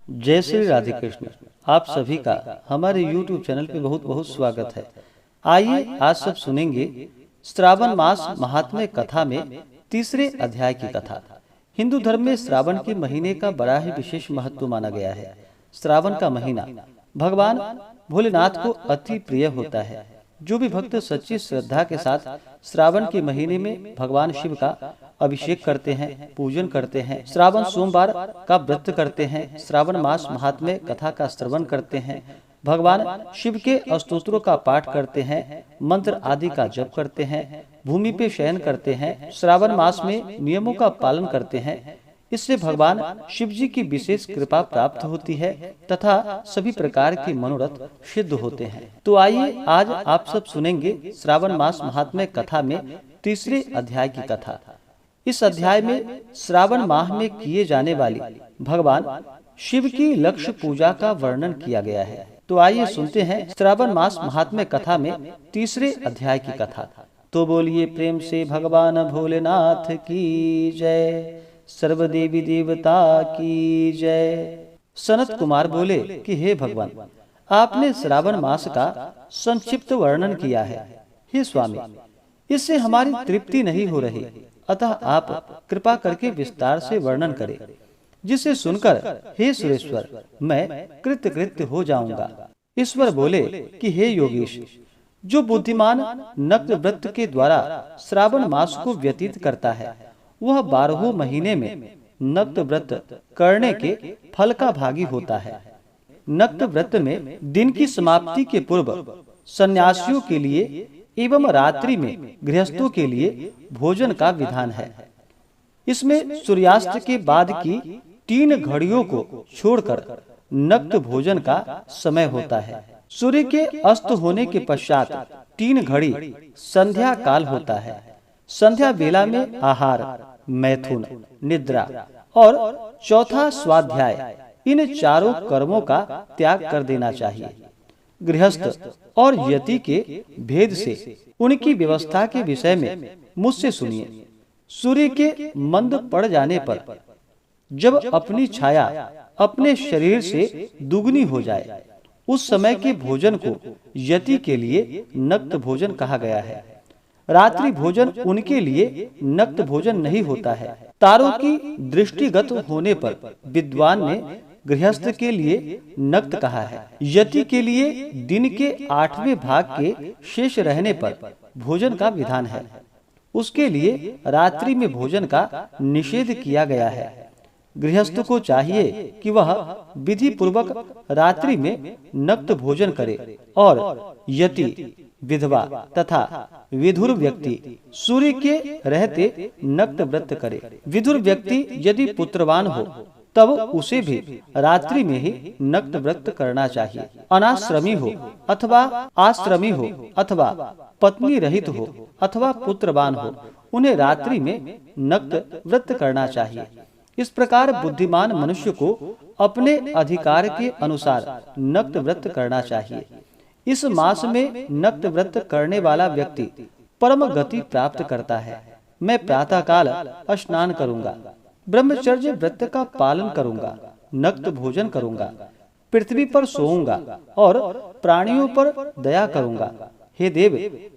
जय श्री राधे कृष्ण। आप सभी का हमारे YouTube चैनल पे बहुत बहुत स्वागत है। आइए आज सब सुनेंगे श्रावण मास महात्म्य कथा में तीसरे अध्याय की कथा। हिंदू धर्म में श्रावण के महीने का बड़ा ही विशेष महत्व माना गया है। श्रावण का महीना भगवान भोलेनाथ को अति प्रिय होता है। जो भी भक्त सच्ची श्रद्धा के साथ श्रावण के महीने में भगवान शिव का अभिषेक करते हैं, पूजन करते हैं, श्रावण सोमवार का व्रत करते हैं, श्रावण मास महात्म्य कथा का श्रवण करते हैं, भगवान शिव के स्तोत्रों का पाठ करते हैं, मंत्र आदि का जप करते हैं, भूमि पे शयन करते हैं, श्रावण मास में नियमों का पालन करते हैं, इससे भगवान शिव जी की विशेष कृपा प्राप्त होती है तथा सभी प्रकार के मनोरथ सिद्ध होते हैं। तो आइए आज आप सब सुनेंगे श्रावण मास महात्म्य कथा में तीसरे अध्याय की कथा। इस अध्याय में श्रावण माह में किए जाने वाली भगवान शिव की लक्ष्य पूजा का वर्णन किया गया है। तो आइए सुनते हैं श्रावण मास महात्म्य कथा में तीसरे अध्याय की कथा। तो बोलिए प्रेम से भगवान भोलेनाथ की जय, सर्व देवी देवता की जय। सनत कुमार बोले कि हे भगवान, आपने श्रावण मास का संक्षिप्त वर्णन किया है। हे स्वामी, इससे हमारी तृप्ति नहीं हो रही, अतः आप कृपा करके विस्तार से वर्णन करें, जिसे सुनकर हे सुरेश्वर मैं कृतकृत्य हो जाऊंगा। ईश्वर बोले कि हे योगीश, जो बुद्धिमान नक्त व्रत के द्वारा श्रावण मास को व्यतीत करता है, वह 12 महीने में नक्त व्रत करने के फल का भागी होता है। नक्त व्रत में दिन की समाप्ति के पूर्व सन्यासियों के लिए एवं रात्रि में गृहस्थों के लिए भोजन का विधान है। इसमें सूर्यास्त के बाद की 3 घड़ियों को छोड़कर नक्त भोजन का समय होता है। सूर्य के अस्त होने के पश्चात 3 घड़ी संध्या काल होता है। संध्या बेला में आहार, मैथुन, निद्रा और चौथा स्वाध्याय, इन चारों कर्मों का त्याग कर देना चाहिए। गृहस्थ और यति के भेद से उनकी व्यवस्था के विषय में मुझसे सुनिए। सूर्य के मंद पड़ जाने पर जब अपनी छाया अपने शरीर से दुगनी हो जाए, उस समय के भोजन को यति के लिए नक्त भोजन कहा गया है। रात्रि भोजन उनके लिए नक्त भोजन नहीं होता है। तारों की दृष्टिगत होने पर विद्वान ने गृहस्थ के लिए नक्त कहा है। यति के लिए दिन के 8वें भाग के शेष रहने पर भोजन का विधान है। उसके लिए रात्रि में भोजन का निषेध किया गया है। गृहस्थ को चाहिए कि वह विधि पूर्वक रात्रि में नक्त भोजन करे और यति, विधवा तथा विधुर व्यक्ति सूर्य के रहते नक्त व्रत करे। विधुर व्यक्ति यदि पुत्रवान हो तब उसे भी रात्रि में ही नक्त व्रत करना चाहिए। अनाश्रमी हो अथवा आश्रमी हो अथवा पत्नी रहित हो अथवा पुत्रवान हो, उन्हें रात्रि में नक्त व्रत करना चाहिए। इस प्रकार बुद्धिमान मनुष्य को अपने अधिकार के अनुसार नक्त व्रत करना चाहिए। इस मास में नक्त व्रत करने वाला व्यक्ति परम गति प्राप्त करता है। मैं प्रातः काल स्नान करूंगा, ब्रह्मचर्य व्रत का पालन करूंगा, नक्त भोजन करूंगा, पृथ्वी पर सोऊंगा और प्राणियों पर दया करूंगा। हे देव,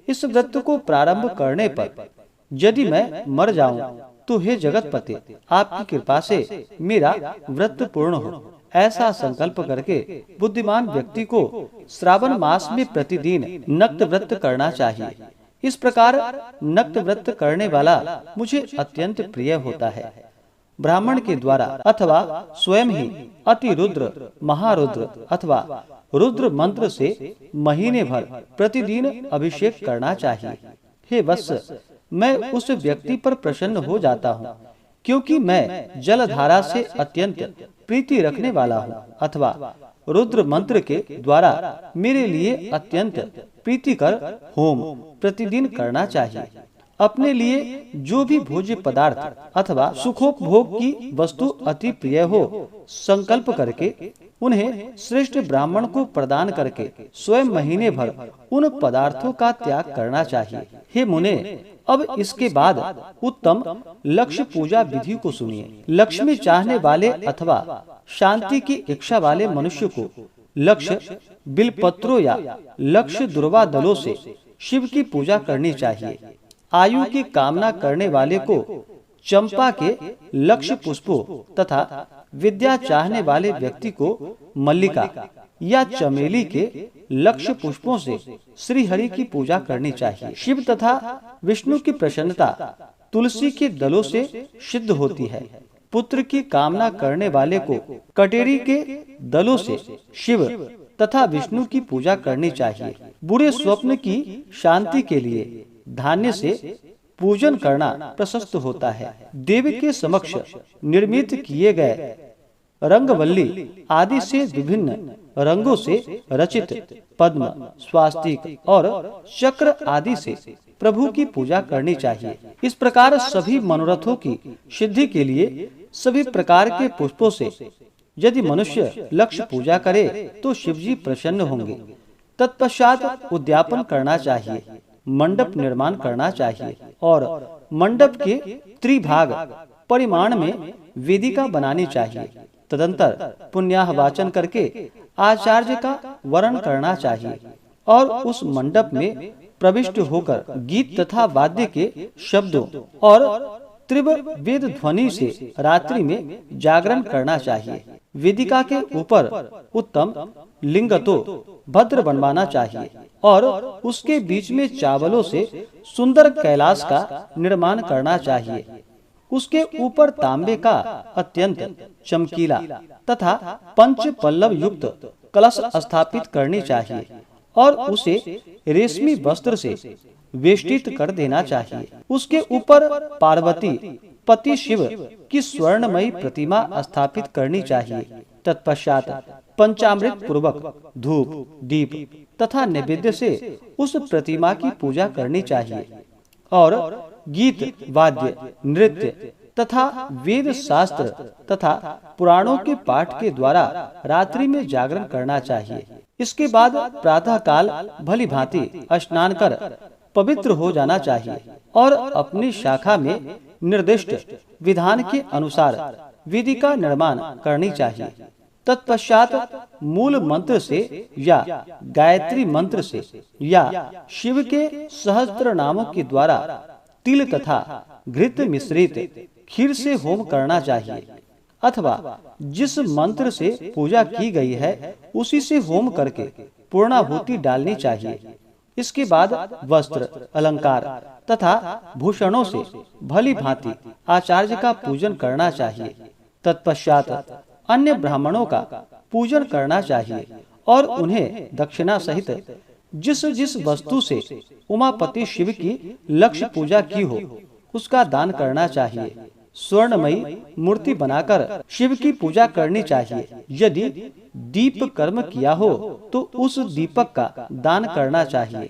इस व्रत को प्रारंभ करने पर यदि मैं मर जाऊं तो हे जगतपति, आपकी कृपा से मेरा व्रत पूर्ण हो। ऐसा संकल्प करके बुद्धिमान व्यक्ति को श्रावण मास में प्रतिदिन नक्त व्रत करना चाहिए। इस प्रकार नक्त व्रत करने वाला मुझे अत्यंत प्रिय होता है। ब्राह्मण के द्वारा अथवा स्वयं ही अति रुद्र, महारुद्र अथवा रुद्र मंत्र से महीने भर प्रतिदिन अभिषेक करना चाहिए। हे वत्स, मैं उस व्यक्ति पर प्रसन्न हो जाता हूँ, क्योंकि मैं जलधारा से अत्यंत प्रीति रखने वाला हूँ, अथवा रुद्र मंत्र के द्वारा मेरे लिए अत्यंत प्रीतिकर होम प्रतिदिन करना चाहिए। अपने लिए जो भी भोज्य पदार्थ अथवा सुखोपभोग की वस्तु अति प्रिय हो संकल्प करके उन्हें श्रेष्ठ ब्राह्मण को प्रदान करके स्वयं महीने भर उन पदार्थों का त्याग करना चाहिए। हे मुने, अब इसके बाद उत्तम लक्ष्य पूजा विधि को सुनिए। लक्ष्मी चाहने वाले अथवा शांति की इच्छा वाले मनुष्य को लक्ष्य बिलपत्रों या लक्ष्य दुर्वा दलों से शिव की पूजा करनी चाहिए। आयु की कामना करने वाले को चंपा के लक्ष्य पुष्पों तथा विद्या चाहने वाले व्यक्ति को मल्लिका या चमेली के लक्ष्य पुष्पों से श्री हरि की पूजा करनी चाहिए। शिव तथा विष्णु की प्रसन्नता तुलसी के दलों से सिद्ध होती है। पुत्र की कामना करने वाले को कटेरी के दलों से शिव तथा विष्णु की पूजा करनी चाहिए। बुरे स्वप्न की शांति के लिए धान्य से पूजन करना प्रशस्त होता है। देव के समक्ष निर्मित किए गए रंगवल्ली आदि से विभिन्न रंगों से रचित पद्म, स्वास्तिक और चक्र आदि से प्रभु की पूजा करनी चाहिए। इस प्रकार सभी मनोरथों की सिद्धि के लिए सभी प्रकार के पुष्पों से यदि मनुष्य लक्ष्य पूजा करे तो शिवजी प्रसन्न होंगे। तत्पश्चात उद्यापन करना चाहिए, मंडप निर्माण करना चाहिए और मंडप के त्रिभाग परिमाण में वेदिका बनानी चाहिए। तदंतर पुण्याह वाचन करके आचार्य का वर्ण करना चाहिए और उस मंडप में प्रविष्ट होकर गीत तथा वाद्य के शब्दों और त्रिव वेद ध्वनि से रात्रि में जागरण करना चाहिए। वेदिका के ऊपर उत्तम लिंगतो भद्र बनवाना चाहिए और उसके बीच में चावलों से सुंदर कैलाश का निर्माण करना चाहिए। उसके ऊपर तांबे का अत्यंत चमकीला तथा पंच पल्लव युक्त कलश स्थापित करनी चाहिए और उसे रेशमी वस्त्र से वेष्टित कर देना चाहिए। उसके ऊपर पार्वती पति शिव की स्वर्णमयी प्रतिमा स्थापित करनी चाहिए। तत्पश्चात पंचामृत पूर्वक धूप, दीप तथा नैवेद्य से उस प्रतिमा की पूजा करनी चाहिए और गीत, वाद्य, नृत्य तथा वेद शास्त्र तथा पुराणों के पाठ के द्वारा रात्रि में जागरण करना चाहिए। इसके बाद प्रातः काल भली भांति स्नान कर पवित्र हो जाना चाहिए और अपनी शाखा में निर्दिष्ट विधान के अनुसार विधि का निर्माण करनी चाहिए। तत्पश्चात मूल मंत्र से या गायत्री मंत्र से या शिव के सहस्त्र नामों के द्वारा तिल तथा घृत मिश्रित खीर से होम करना चाहिए अथवा जिस मंत्र से पूजा की गई है उसी से होम करके पूर्णाहुति डालनी चाहिए। इसके बाद वस्त्र, अलंकार तथा भूषणों से भली भांति आचार्य का पूजन करना चाहिए। तत्पश्चात अन्य ब्राह्मणों का पूजन करना चाहिए और उन्हें दक्षिणा सहित जिस जिस वस्तु से उमापति शिव की लक्ष्य पूजा की हो उसका दान करना चाहिए। स्वर्णमयी मूर्ति बनाकर शिव की पूजा करनी चाहिए। यदि दीप कर्म किया हो तो उस दीपक का दान करना चाहिए।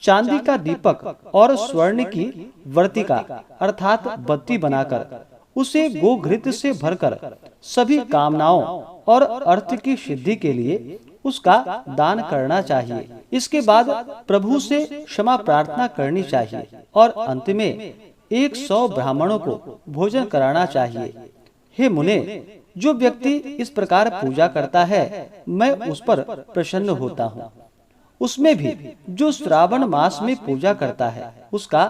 चांदी का दीपक और स्वर्ण की वर्तिका अर्थात बत्ती बनाकर उसे गोघृत से भरकर सभी कामनाओं और अर्थ की सिद्धि के लिए उसका दान करना चाहिए। इसके बाद प्रभु से क्षमा प्रार्थना करनी चाहिए और अंत में 100 ब्राह्मणों को भोजन कराना चाहिए। हे मुने, जो व्यक्ति इस प्रकार पूजा करता है मैं उस पर प्रसन्न होता हूँ। उसमें भी जो श्रावण मास में पूजा करता है उसका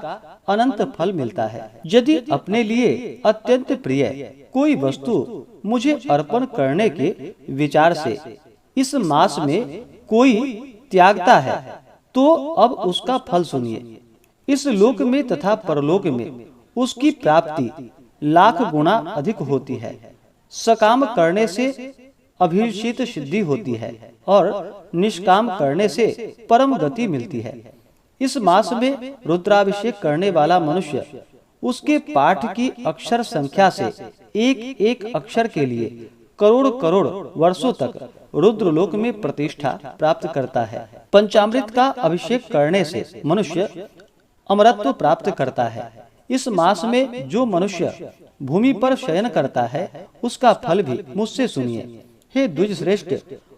अनंत फल मिलता है। यदि अपने लिए अत्यंत प्रिय कोई वस्तु मुझे अर्पण करने के विचार से इस मास में कोई त्यागता है तो अब उसका फल सुनिए। इस लोक में तथा परलोक में उसकी प्राप्ति लाख गुना अधिक होती है। सकाम करने से अभिषित सिद्धि होती है और निष्काम करने से परम गति मिलती है। इस मास में रुद्राभिषेक करने वाला मनुष्य उसके पाठ की अक्षर संख्या से एक एक अक्षर के लिए करोड़ करोड़ वर्षों तक रुद्रलोक में प्रतिष्ठा प्राप्त करता है। पंचामृत का अभिषेक करने से मनुष्य अमरत्व प्राप्त करता है। इस मास में जो मनुष्य भूमि पर शयन करता है उसका फल भी मुझसे सुनिए। हे द्विज श्रेष्ठ,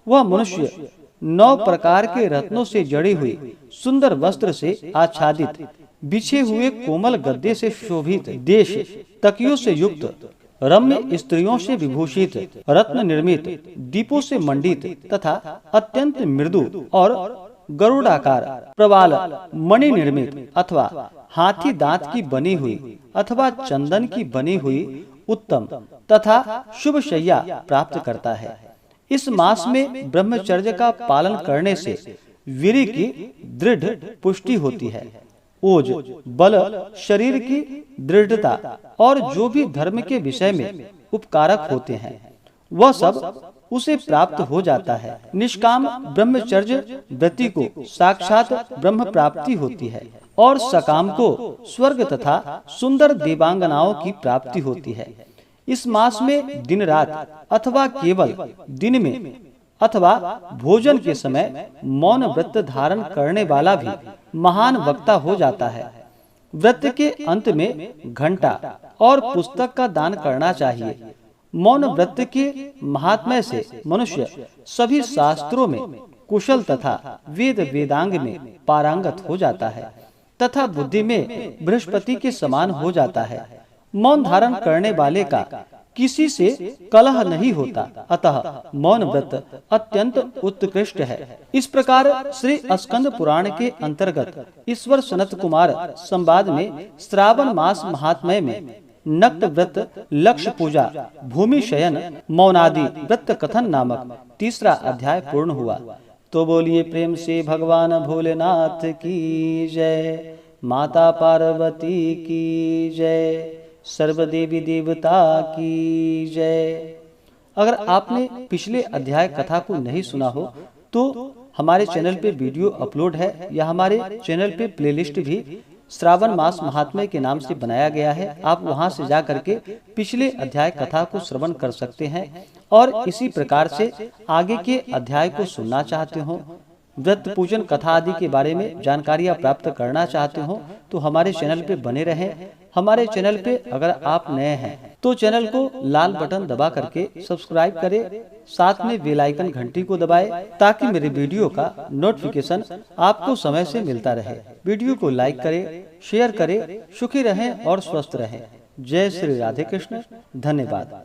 वह मनुष्य 9 प्रकार के रत्नों से जड़ी हुई सुंदर वस्त्र से आच्छादित, बिछे हुए कोमल गद्दे से शोभित, देश तकियों से युक्त, रम्य स्त्रियों से विभूषित, रत्न निर्मित, दीपों से मंडित तथा अत्यंत मृदु और गरुड़ाकार प्रवाल मणि निर्मित अथवा हाथी दांत की बनी हुई अथवा चंदन की बनी हुई उत्तम तथा शुभ शैया प्राप्त करता है। इस मास में ब्रह्मचर्य का पालन करने से वीर्य की दृढ़ पुष्टि होती है। ओज, बल, शरीर की दृढ़ता और जो भी धर्म के विषय में उपकारक होते हैं वह सब उसे प्राप्त हो जाता है। निष्काम ब्रह्मचर्य व्रति को साक्षात ब्रह्म प्राप्ति होती है और सकाम को स्वर्ग तथा सुंदर देवांगनाओं की प्राप्ति होती है। इस मास में दिन रात अथवा केवल दिन में अथवा भोजन के समय मौन व्रत धारण करने वाला भी महान वक्ता हो जाता है। व्रत के अंत में घंटा और पुस्तक का दान करना चाहिए। मौन व्रत के महात्म्य से मनुष्य सभी शास्त्रों में कुशल तथा वेद वेदांग में पारंगत हो जाता है तथा बुद्धि में बृहस्पति के समान हो जाता है। मौन धारण करने वाले का किसी से कलह नहीं होता, अतः मौन व्रत अत्यंत उत्कृष्ट है। इस प्रकार श्री स्कंद पुराण के अंतर्गत ईश्वर सनत कुमार संवाद में श्रावण मास महात्म्य में नक्त व्रत, लक्ष्य पूजा, भूमि शयन, मौनादि व्रत कथन नामक तीसरा अध्याय पूर्ण हुआ। तो बोलिए प्रेम से भगवान भोलेनाथ की जय, माता पार्वती की जय, सर्वदेवी देवता की जय। अगर आपने पिछले अध्याय कथा को नहीं सुना हो तो हमारे चैनल पे वीडियो अपलोड है या हमारे चैनल पे प्लेलिस्ट भी श्रावण मास महात्म्य के नाम से बनाया गया है। आप वहां से जा करके पिछले अध्याय कथा को श्रवण कर सकते हैं और इसी प्रकार से आगे के अध्याय को सुनना चाहते हो, व्रत पूजन कथा आदि के बारे में जानकारियां प्राप्त करना चाहते हो तो हमारे चैनल पे बने रहें। हमारे चैनल पे अगर आप नए हैं तो चैनल को लाल बटन दबा करके सब्सक्राइब करें, साथ में बेल आइकन घंटी को दबाएं ताकि मेरे वीडियो का नोटिफिकेशन आपको समय से मिलता रहे। वीडियो को लाइक करें, शेयर करें। सुखी रहें और स्वस्थ रहें। जय श्री राधे कृष्ण। धन्यवाद।